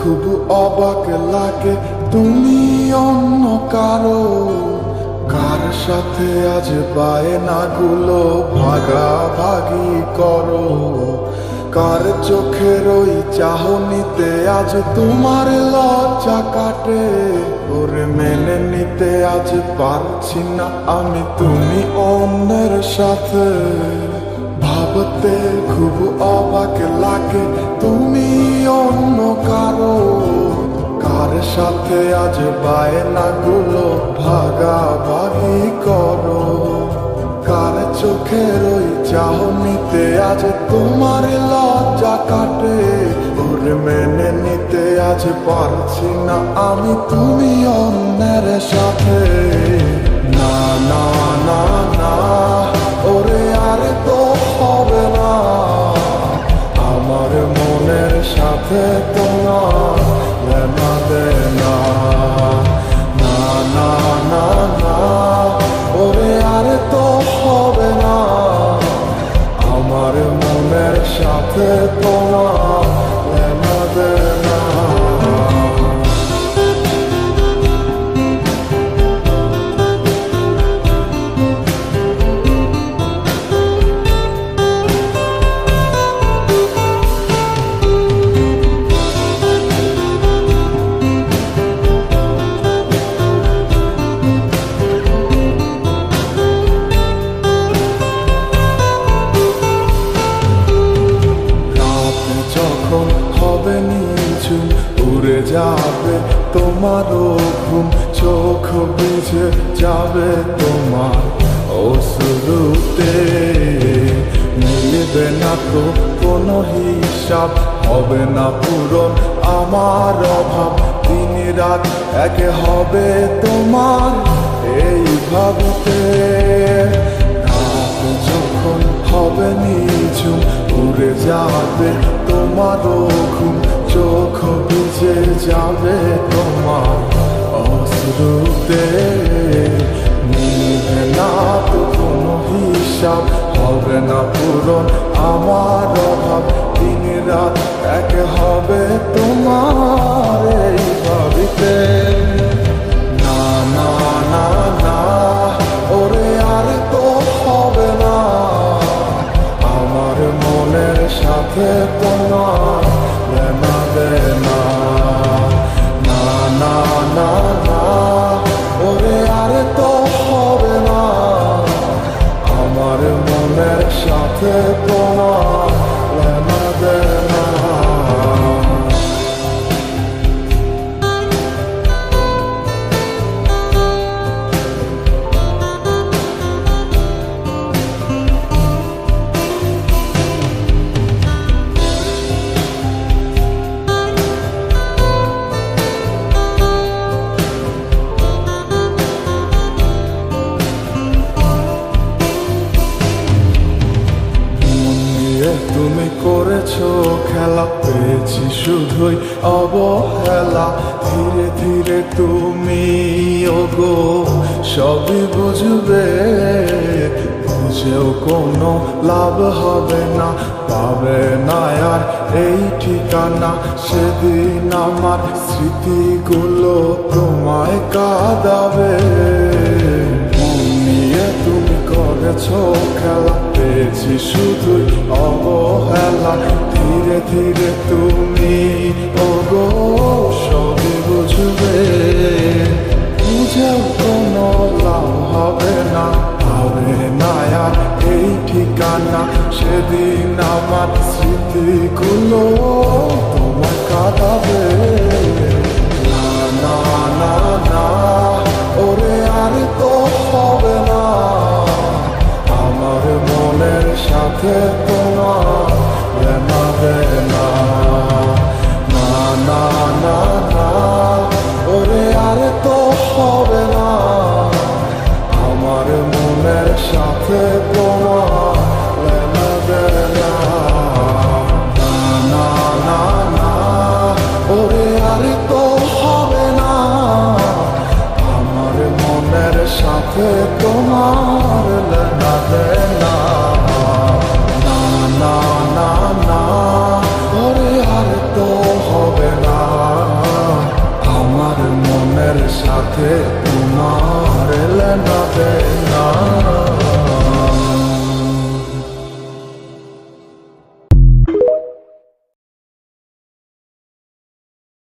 খুব অবাক লাগে তুমি অন্য কারো, কার সাথে আজ বায়নাগুলো ভাগাভাগি করো। কার চোখের ওই চাহনিতে আজ তোমার লজ্জা কাটে। ওরে মেনে নিতে আজ পারছি না আমি তুমি অন্যের সাথে। ভাবতে খুব অবাক লাগে তুমি অন্য কারো, কার সাথে আজ বায়নাগুলো ভাগাভাগি করো। কার চোখের ওই চাহনিতে আজ তোমার লজ্জা কাটে। ওরে মেনে নিতে আজ পারছি না আমি তুমি অন্যের সাথে। না না না না, ওরে আর তো হবে না, আমার মনের সাথে তোমার লেনা দেনা। না না না না, ওরে আর তো হবে না, আমার মনের সাথে তোমার লেনা দেনা। হবে নিঝুম উড়ে যাবে তোমারও ঘুম, চোখ ভিজে যাবে তোমার অশ্রুতে। মিলবে না তো কোনো হিসাব, হবে না পূরণ আমার অভাব। দিন রাত একে হবে তোমার এই ভাবতে। রাত যখন হবে নিঝুম উড়ে যাবে তোমারও ঘুম, চোখ ভিজে যাবে তোমার অশ্রুতে। মিলবে না তো কোনো হিসাব, হবে না পূরণ আমার অভাব। দিন রাত এক হবে তোমার এই ভাবিতে। না না না না, ওরে আর তো হবে না, আমার মনের সাথে তোমার লেনা দেনা। না না না না, ওরে আর তো হবে না, আমার মনের সাথে তোমার লেনা দেনা। তুমি করেছো খেলা, পেয়েছি শুধুই অবহেলা। ধীরে ধীরে তুমি ওগো সবই বুঝবে, বুঝেও কোনো লাভ হবে না, পাবে না আর এই ঠিকানা। সেদিন আমার স্মৃতিগুলো তোমায় কাঁদাবে। তুমি করেছো খেলা, পেয়েছি শুধুই অবহেলা। ধীরে ধীরে তুমি ওগো সবই বুঝবে, বুঝেও কোনো লাভ হবে না, হবে না আর এই ঠিকানা। সেদিন আমার স্মৃতিগুলো তোমায় কাঁদাবে। না না না না, ওরে আর তো হবে না, আমার মনের সাথে তোমার লেনা দেনা। না না না না, ওরে আর তো হবে না, আমার মনের সাথে তোমার লেনা দেনা। না না না না, ওরে আর তো হবে না, আমার মনের সাথে তোমার লেনা দেনা। না না না না, ওরে আর তো হবে না। তোমার লেনা দেনা